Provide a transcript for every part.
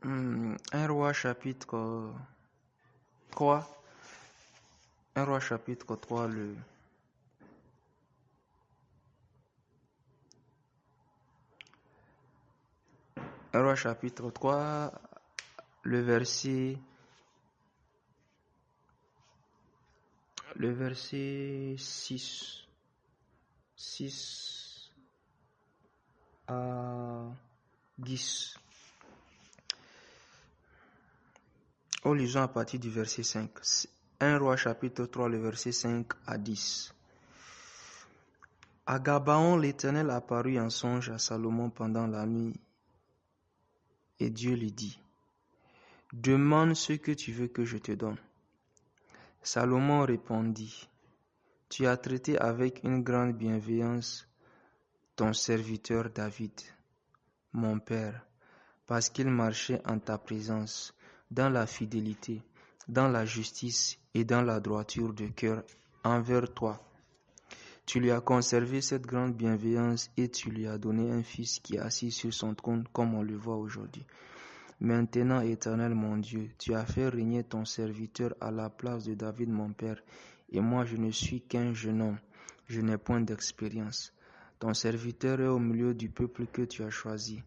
1 Roi chapitre 3. 1 Roi chapitre 3, 1 Roi chapitre 3, le verset 6 à 10. Lisons à partir du verset 5. 1 Roi chapitre 3, le verset 5 à 10. À Gabaon, l'Éternel apparut en songe à Salomon pendant la nuit, et Dieu lui dit: Demande ce que tu veux que je te donne. Salomon répondit: Tu as traité avec une grande bienveillance ton serviteur David, mon père, parce qu'il marchait en ta présence, dans la fidélité, dans la justice et dans la droiture de cœur envers toi. Tu lui as conservé cette grande bienveillance et tu lui as donné un fils qui est assis sur son trône comme on le voit aujourd'hui. Maintenant, Éternel mon Dieu, tu as fait régner ton serviteur à la place de David mon père, et moi je ne suis qu'un jeune homme, je n'ai point d'expérience. Ton serviteur est au milieu du peuple que tu as choisi,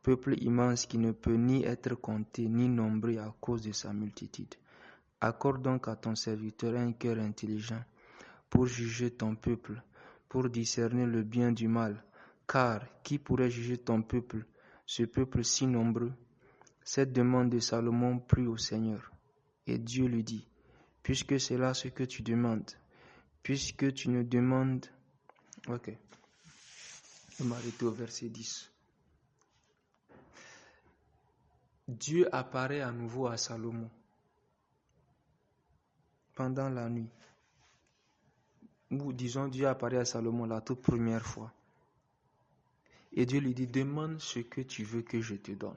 peuple immense qui ne peut ni être compté ni nombré à cause de sa multitude. Accorde donc à ton serviteur un cœur intelligent pour juger ton peuple, pour discerner le bien du mal, car qui pourrait juger ton peuple, ce peuple si nombreux? Cette demande de Salomon plut au Seigneur, et Dieu lui dit: Puisque c'est là ce que tu demandes, puisque tu ne demandes... Ok, je m'arrête au verset 10. Dieu apparaît à nouveau à Salomon pendant la nuit. Ou disons, Dieu apparaît à Salomon la toute première fois. Et Dieu lui dit: Demande ce que tu veux que je te donne.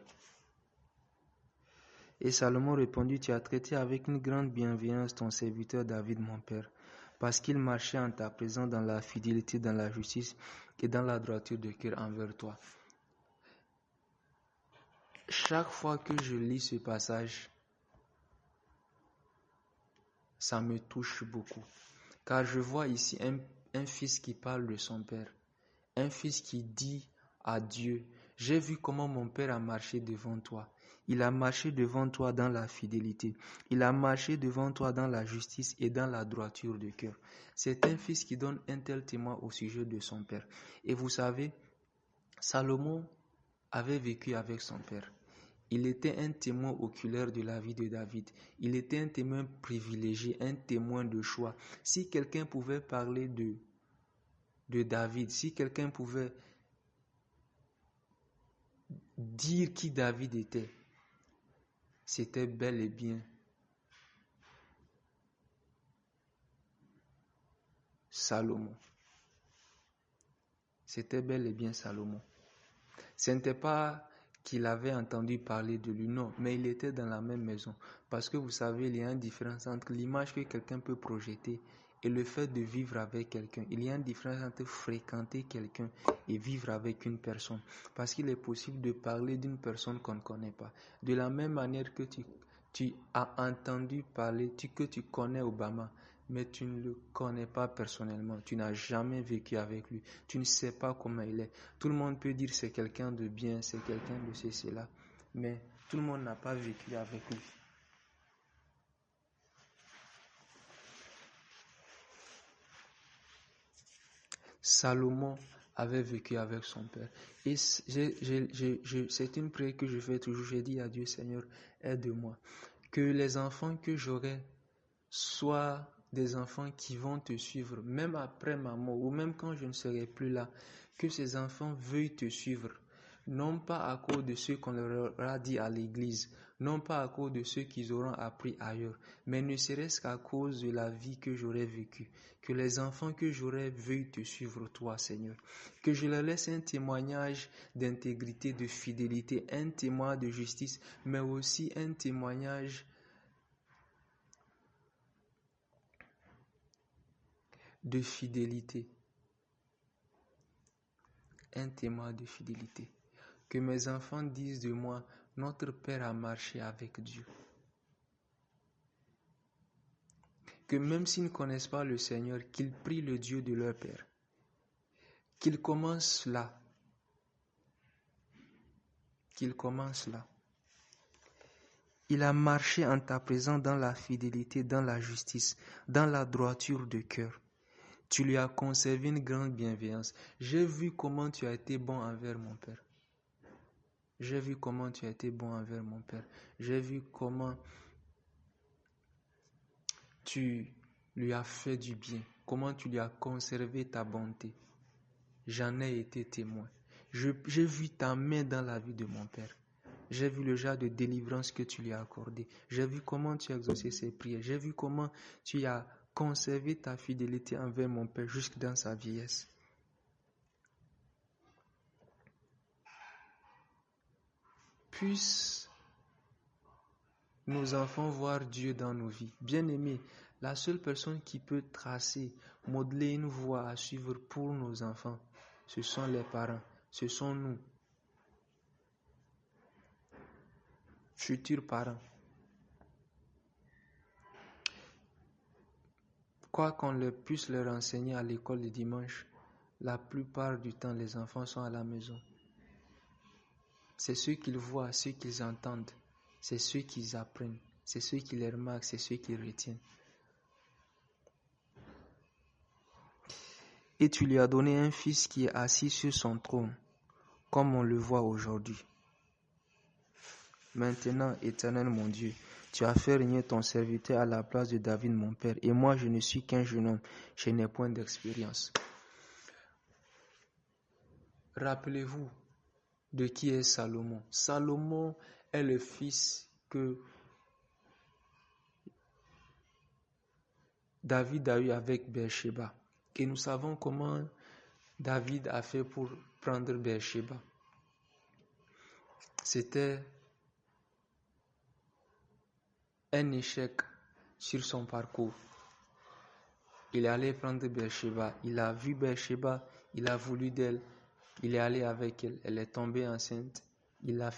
Et Salomon répondit: Tu as traité avec une grande bienveillance ton serviteur David mon père, parce qu'il marchait en ta présence dans la fidélité, dans la justice et dans la droiture de cœur envers toi. Chaque fois que je lis ce passage, ça me touche beaucoup. Car je vois ici un fils qui parle de son père. Un fils qui dit à Dieu: J'ai vu comment mon père a marché devant toi. Il a marché devant toi dans la fidélité. Il a marché devant toi dans la justice et dans la droiture de cœur. C'est un fils qui donne un tel témoin au sujet de son père. Et vous savez, Salomon avait vécu avec son père. Il était un témoin oculaire de la vie de David. Il était un témoin privilégié, un témoin de choix. Si quelqu'un pouvait parler de David, si quelqu'un pouvait dire qui David était, c'était bel et bien Salomon. C'était bel et bien Salomon. Ce n'était pas qu'il avait entendu parler de lui, non, mais il était dans la même maison. Parce que vous savez, il y a une différence entre l'image que quelqu'un peut projeter et le fait de vivre avec quelqu'un. Il y a une différence entre fréquenter quelqu'un et vivre avec une personne. Parce qu'il est possible de parler d'une personne qu'on ne connaît pas. De la même manière que tu as entendu parler, que tu connais Obama, mais tu ne le connais pas personnellement. Tu n'as jamais vécu avec lui. Tu ne sais pas comment il est. Tout le monde peut dire c'est quelqu'un de bien, c'est quelqu'un de cela, mais tout le monde n'a pas vécu avec lui. Salomon avait vécu avec son père. Et c'est une prière que je fais toujours. Je dis à Dieu: Seigneur, aide-moi. Que les enfants que j'aurai soient des enfants qui vont te suivre, même après ma mort, ou même quand je ne serai plus là. Que ces enfants veuillent te suivre. Non pas à cause de ce qu'on leur aura dit à l'église, non pas à cause de ce qu'ils auront appris ailleurs, mais ne serait-ce qu'à cause de la vie que j'aurais vécue. Que les enfants que j'aurai veuillent te suivre, toi, Seigneur. Que je leur laisse un témoignage d'intégrité, de fidélité, un témoin de justice, mais aussi un témoignage de fidélité. Un témoin de fidélité. Que mes enfants disent de moi: notre père a marché avec Dieu. Que même s'ils ne connaissent pas le Seigneur, qu'ils prient le Dieu de leur père. Qu'ils commencent là. Qu'il commence là. Il a marché en ta présence dans la fidélité, dans la justice, dans la droiture de cœur. Tu lui as conservé une grande bienveillance. J'ai vu comment tu as été bon envers mon Père. J'ai vu comment tu as été bon envers mon Père. J'ai vu comment tu lui as fait du bien, comment tu lui as conservé ta bonté. J'en ai été témoin. J'ai vu ta main dans la vie de mon Père. J'ai vu le genre de délivrance que tu lui as accordé. J'ai vu comment tu as exaucé ses prières. J'ai vu comment tu as conservé ta fidélité envers mon Père jusque dans sa vieillesse. Puissent nos enfants voir Dieu dans nos vies. Bien-aimés, la seule personne qui peut tracer, modeler une voie à suivre pour nos enfants, ce sont les parents, ce sont nous. Futurs parents. Quoi qu'on puisse leur enseigner à l'école le dimanche, la plupart du temps, les enfants sont à la maison. C'est ce qu'ils voient, ce qu'ils entendent, c'est ce qu'ils apprennent, c'est ce qui les remarquent, c'est ce qu'ils retiennent. Et tu lui as donné un fils qui est assis sur son trône, comme on le voit aujourd'hui. Maintenant, Éternel mon Dieu, tu as fait régner ton serviteur à la place de David mon père, et moi je ne suis qu'un jeune homme, je n'ai point d'expérience. Rappelez-vous de qui est Salomon. Salomon est le fils que David a eu avec Bathsheba. Et nous savons comment David a fait pour prendre Bathsheba. C'était un échec sur son parcours. Il est allé prendre Bathsheba. Il a vu Bathsheba, il a voulu d'elle. Il est allé avec elle. Elle est tombée enceinte. Il a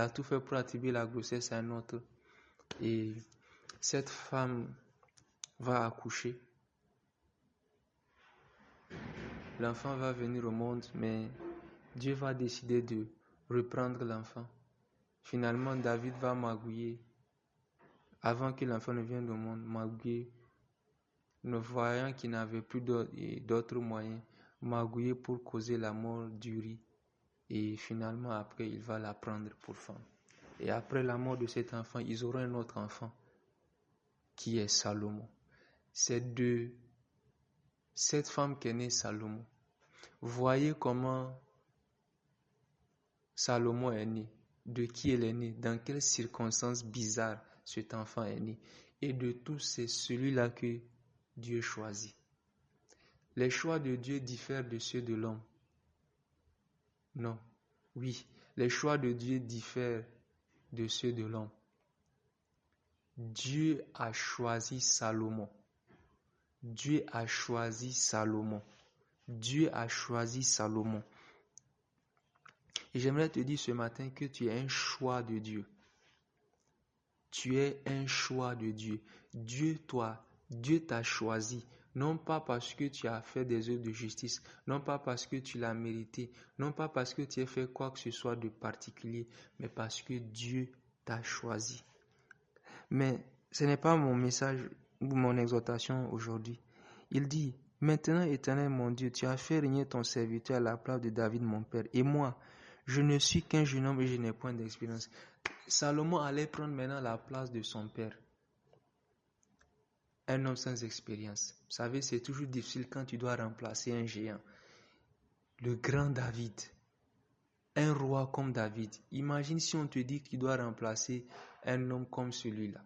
tout fait pour attribuer la grossesse à un autre. Et cette femme va accoucher. L'enfant va venir au monde, mais Dieu va décider de reprendre l'enfant. Finalement, David va magouiller. Avant que l'enfant ne vienne au monde, magouiller, ne voyant qu'il n'avait plus d'autres moyens, magouiller pour causer la mort d'Uri. Et finalement, après, il va la prendre pour femme. Et après la mort de cet enfant, ils auront un autre enfant, qui est Salomon. C'est de cette femme qu'est né Salomon. Voyez comment Salomon est né, de qui il est né, dans quelles circonstances bizarres cet enfant est né. Et de tous, c'est celui-là que Dieu choisit. Les choix de Dieu diffèrent de ceux de l'homme. Non, oui, les choix de Dieu diffèrent de ceux de l'homme. Dieu a choisi Salomon. Dieu a choisi Salomon. Dieu a choisi Salomon. Et j'aimerais te dire ce matin que tu es un choix de Dieu. Tu es un choix de Dieu. Dieu t'a choisi. Non pas parce que tu as fait des œuvres de justice, non pas parce que tu l'as mérité, non pas parce que tu as fait quoi que ce soit de particulier, mais parce que Dieu t'a choisi. Mais ce n'est pas mon message ou mon exhortation aujourd'hui. Il dit, maintenant, Éternel mon Dieu, tu as fait régner ton serviteur à la place de David mon père. Et moi, je ne suis qu'un jeune homme et je n'ai point d'expérience. Salomon allait prendre maintenant la place de son père. Un homme sans expérience. Vous savez, c'est toujours difficile quand tu dois remplacer un géant. Le grand David. Un roi comme David. Imagine si on te dit que tu dois remplacer un homme comme celui-là.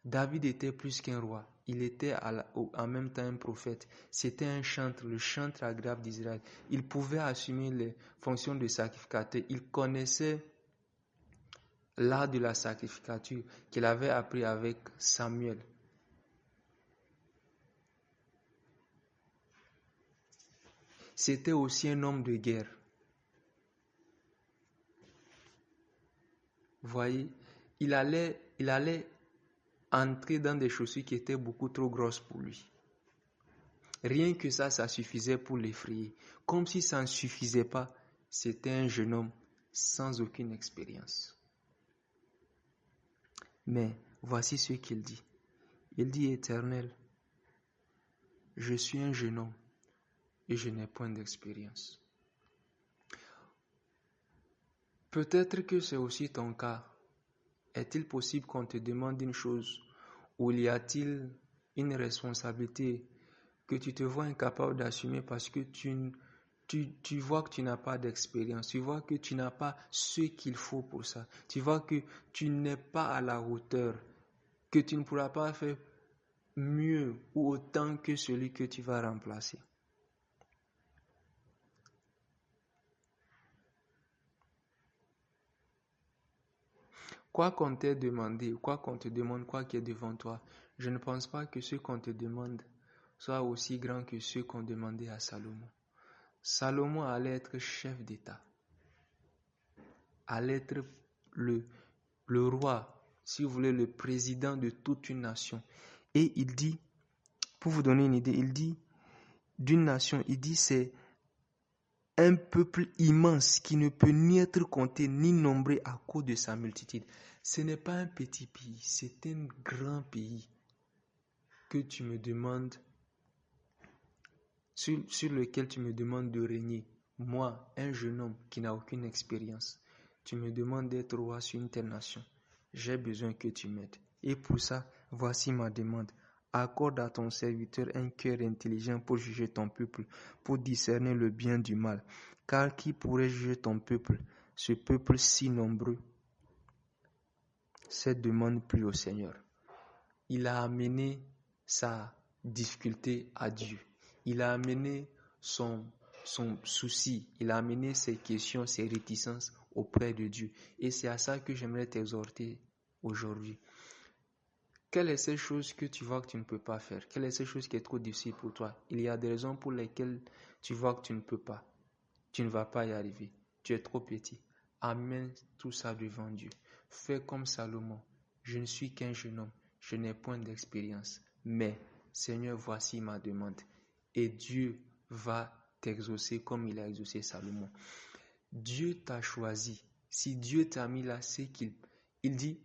David était plus qu'un roi. Il était en même temps un prophète. C'était un chantre, le chantre agréable d'Israël. Il pouvait assumer les fonctions de sacrificateur. Il connaissait l'art de la sacrificature qu'il avait appris avec Samuel. c'était aussi un homme de guerre. Vous voyez, il allait entrer dans des chaussures qui étaient beaucoup trop grosses pour lui. Rien que ça suffisait pour l'effrayer. Comme si ça ne suffisait pas, c'était un jeune homme sans aucune expérience. Mais voici ce qu'il dit. Il dit: Éternel, je suis un jeune homme et je n'ai point d'expérience. Peut-être que c'est aussi ton cas. Est-il possible qu'on te demande une chose ou y a-t-il une responsabilité que tu te vois incapable d'assumer parce que tu vois que tu n'as pas d'expérience, tu vois que tu n'as pas ce qu'il faut pour ça, tu vois que tu n'es pas à la hauteur, que tu ne pourras pas faire mieux ou autant que celui que tu vas remplacer. Quoi qu'on t'ait demandé, quoi qu'on te demande, quoi qui est devant toi, je ne pense pas que ce qu'on te demande soit aussi grand que ce qu'on demandait à Salomon. Salomon allait être chef d'État, allait être le roi, si vous voulez, le président de toute une nation. Et il dit, pour vous donner une idée, il dit d'une nation, il dit c'est un peuple immense qui ne peut ni être compté ni nombré à cause de sa multitude. Ce n'est pas un petit pays, c'est un grand pays que tu me demandes, sur lequel tu me demandes de régner. Moi, un jeune homme qui n'a aucune expérience, tu me demandes d'être roi sur une telle nation. J'ai besoin que tu m'aides. Et pour ça, voici ma demande. Accorde à ton serviteur un cœur intelligent pour juger ton peuple, pour discerner le bien du mal. Car qui pourrait juger ton peuple, ce peuple si nombreux? Cette demande plut au Seigneur. Il a amené sa difficulté à Dieu. Il a amené son souci, il a amené ses questions, ses réticences auprès de Dieu. Et c'est à ça que j'aimerais t'exhorter aujourd'hui. Quelle est cette chose que tu vois que tu ne peux pas faire? Quelle est cette chose qui est trop difficile pour toi? Il y a des raisons pour lesquelles tu vois que tu ne peux pas. Tu ne vas pas y arriver. Tu es trop petit. Amène tout ça devant Dieu. Fais comme Salomon. Je ne suis qu'un jeune homme. Je n'ai point d'expérience. Mais, Seigneur, voici ma demande. Et Dieu va t'exaucer comme il a exaucé Salomon. Dieu t'a choisi. Si Dieu t'a mis là, c'est qu'il dit,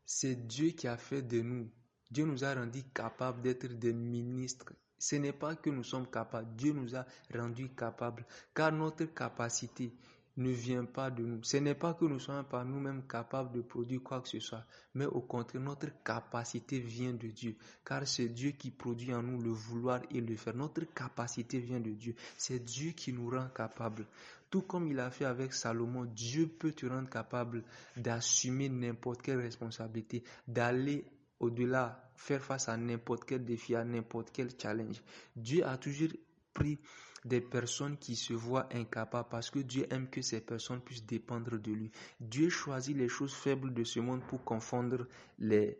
c'est Dieu qui a fait de nous. Dieu nous a rendus capables d'être des ministres. Ce n'est pas que nous sommes capables. Dieu nous a rendus capables. Car notre capacité ne vient pas de nous. Ce n'est pas que nous soyons par nous-mêmes capables de produire quoi que ce soit. Mais au contraire, notre capacité vient de Dieu. Car c'est Dieu qui produit en nous le vouloir et le faire. Notre capacité vient de Dieu. C'est Dieu qui nous rend capables. Tout comme il a fait avec Salomon, Dieu peut te rendre capable d'assumer n'importe quelle responsabilité, d'aller au-delà, faire face à n'importe quel défi, à n'importe quel challenge. Dieu a toujours pris des personnes qui se voient incapables parce que Dieu aime que ces personnes puissent dépendre de lui. Dieu choisit les choses faibles de ce monde pour confondre les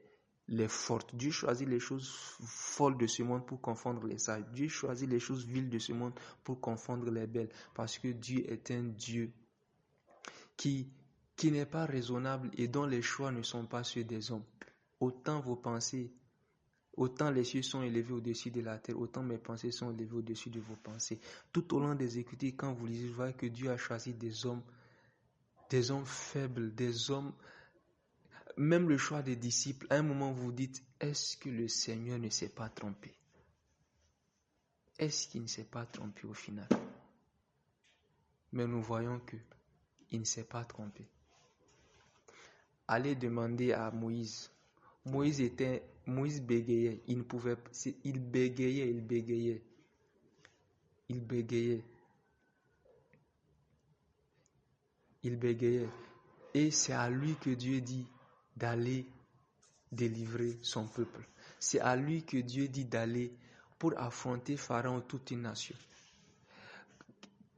fortes. Dieu choisit les choses folles de ce monde pour confondre les sages. Dieu choisit les choses viles de ce monde pour confondre les belles. Parce que Dieu est un Dieu qui n'est pas raisonnable et dont les choix ne sont pas ceux des hommes. Autant vos pensées, autant les cieux sont élevés au-dessus de la terre, autant mes pensées sont élevées au-dessus de vos pensées. Tout au long des Écritures, quand vous lisez, vous voyez que Dieu a choisi des hommes faibles, des hommes, même le choix des disciples. À un moment, vous vous dites, est-ce que le Seigneur ne s'est pas trompé? Est-ce qu'il ne s'est pas trompé au final? Mais nous voyons que il ne s'est pas trompé. Allez demander à Moïse. Moïse bégayait. Il bégayait. Et c'est à lui que Dieu dit d'aller délivrer son peuple. C'est à lui que Dieu dit d'aller pour affronter Pharaon, toute une nation.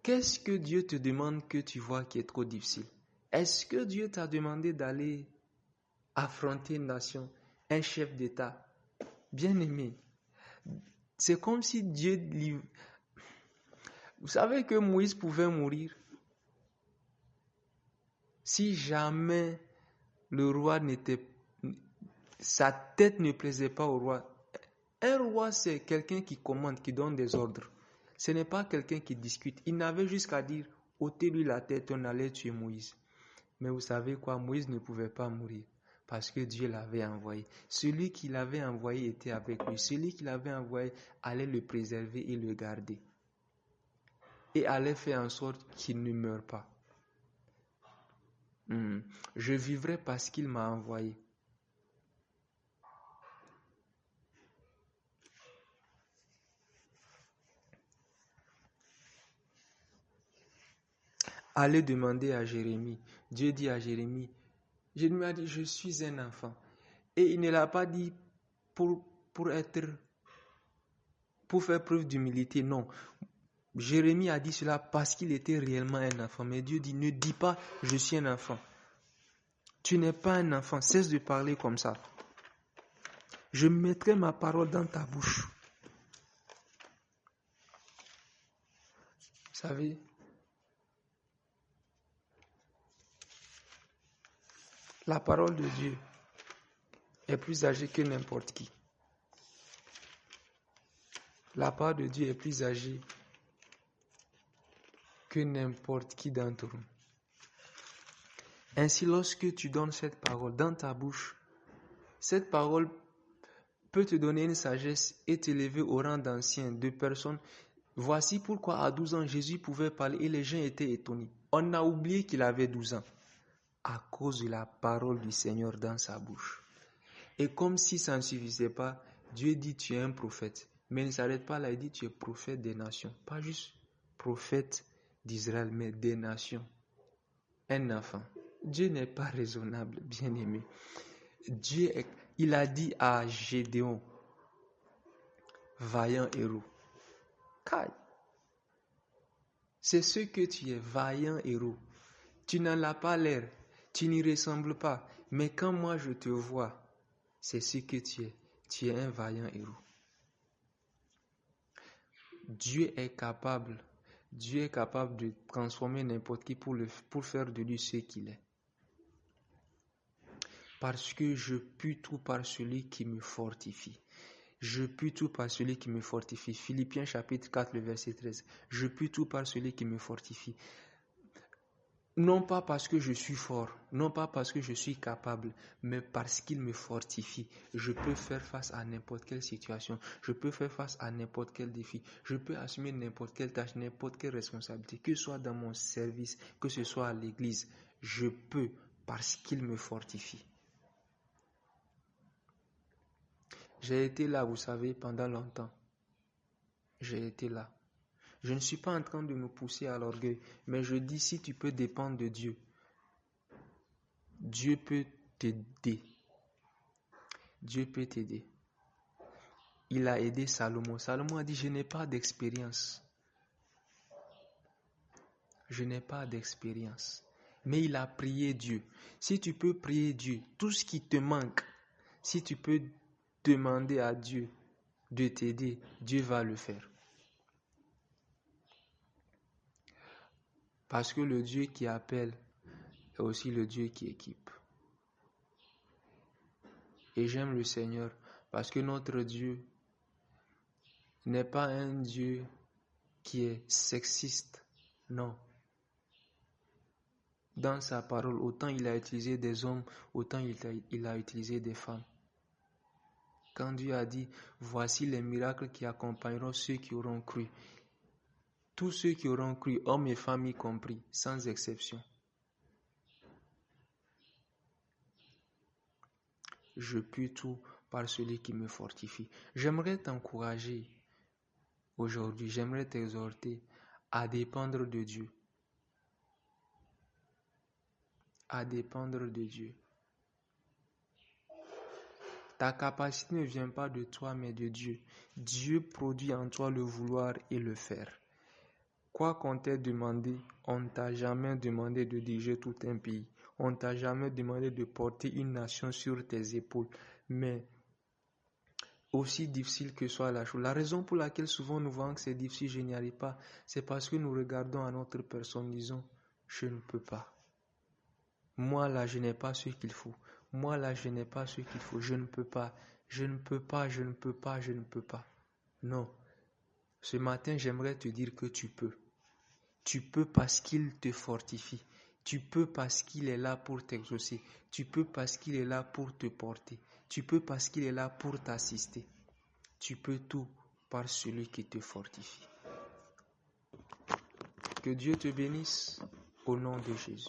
Qu'est-ce que Dieu te demande que tu vois qui est trop difficile? Est-ce que Dieu t'a demandé d'aller affronter une nation, un chef d'État? Bien-aimé, c'est comme si Dieu Vous savez que Moïse pouvait mourir si jamais le roi sa tête ne plaisait pas au roi. Un roi, c'est quelqu'un qui commande, qui donne des ordres. Ce n'est pas quelqu'un qui discute. Il n'avait juste qu'à dire, ôtez-lui la tête, on allait tuer Moïse. Mais vous savez quoi, Moïse ne pouvait pas mourir parce que Dieu l'avait envoyé. Celui qui l'avait envoyé était avec lui. Celui qui l'avait envoyé allait le préserver et le garder. Et allait faire en sorte qu'il ne meure pas. Je vivrai parce qu'il m'a envoyé. Allez demander à Jérémie. Dieu dit à Jérémie, Jérémie a dit, je suis un enfant. Et il ne l'a pas dit pour faire preuve d'humilité, non. Jérémie a dit cela parce qu'il était réellement un enfant. Mais Dieu dit, ne dis pas, je suis un enfant. Tu n'es pas un enfant, cesse de parler comme ça. Je mettrai ma parole dans ta bouche. Vous savez, la parole de Dieu est plus âgée que n'importe qui. La parole de Dieu est plus âgée que n'importe qui d'entre nous. Ainsi, lorsque tu donnes cette parole dans ta bouche, cette parole peut te donner une sagesse et t'élever au rang d'ancien, de personnes. Voici pourquoi à 12 ans, Jésus pouvait parler et les gens étaient étonnés. On a oublié qu'il avait 12 ans à cause de la parole du Seigneur dans sa bouche. Et comme si ça ne suffisait pas, Dieu dit tu es un prophète. Mais il ne s'arrête pas là, il dit tu es prophète des nations. Pas juste prophète d'Israël, mais des nations. Un enfant. Dieu n'est pas raisonnable, bien-aimé. Il a dit à Gédéon, vaillant héros. Kai, c'est ce que tu es, vaillant héros. Tu n'en as pas l'air, tu n'y ressembles pas, mais quand moi je te vois, c'est ce que tu es. Tu es un vaillant héros. Dieu est capable de transformer n'importe qui pour faire de lui ce qu'il est. Parce que je puis tout par celui qui me fortifie. Je puis tout par celui qui me fortifie. Philippiens chapitre 4, le verset 13. Je puis tout par celui qui me fortifie. Non pas parce que je suis fort, non pas parce que je suis capable, mais parce qu'il me fortifie. Je peux faire face à n'importe quelle situation. Je peux faire face à n'importe quel défi. Je peux assumer n'importe quelle tâche, n'importe quelle responsabilité, que ce soit dans mon service, que ce soit à l'église. Je peux parce qu'il me fortifie. J'ai été là, vous savez, pendant longtemps. J'ai été là. Je ne suis pas en train de me pousser à l'orgueil, mais je dis si tu peux dépendre de Dieu, Dieu peut t'aider. Dieu peut t'aider. Il a aidé Salomon. Salomon a dit, je n'ai pas d'expérience. Je n'ai pas d'expérience. Mais il a prié Dieu. Si tu peux prier Dieu, tout ce qui te manque, si tu peux demander à Dieu de t'aider, Dieu va le faire. Parce que le Dieu qui appelle est aussi le Dieu qui équipe. Et j'aime le Seigneur parce que notre Dieu n'est pas un Dieu qui est sexiste. Non. Dans sa parole, autant il a utilisé des hommes, autant il a utilisé des femmes. Quand Dieu a dit, voici les miracles qui accompagneront ceux qui auront cru. Tous ceux qui auront cru, hommes et femmes y compris, sans exception. Je puis tout par celui qui me fortifie. J'aimerais t'encourager aujourd'hui, j'aimerais t'exhorter à dépendre de Dieu. À dépendre de Dieu. Ta capacité ne vient pas de toi, mais de Dieu. Dieu produit en toi le vouloir et le faire. Quoi qu'on t'ait demandé, on ne t'a jamais demandé de diriger tout un pays. On ne t'a jamais demandé de porter une nation sur tes épaules. Mais Aussi difficile que soit la chose. La raison pour laquelle souvent nous voyons que c'est difficile, je n'y arrive pas, c'est parce que nous regardons à notre personne, disons, je ne peux pas. Moi là, je n'ai pas ce qu'il faut. Moi là, je n'ai pas ce qu'il faut. Je ne peux pas. Je ne peux pas, je ne peux pas, je ne peux pas. Non. Ce matin, j'aimerais te dire que tu peux. Tu peux parce qu'il te fortifie. Tu peux parce qu'il est là pour t'exaucer. Tu peux parce qu'il est là pour te porter. Tu peux parce qu'il est là pour t'assister. Tu peux tout par celui qui te fortifie. Que Dieu te bénisse au nom de Jésus.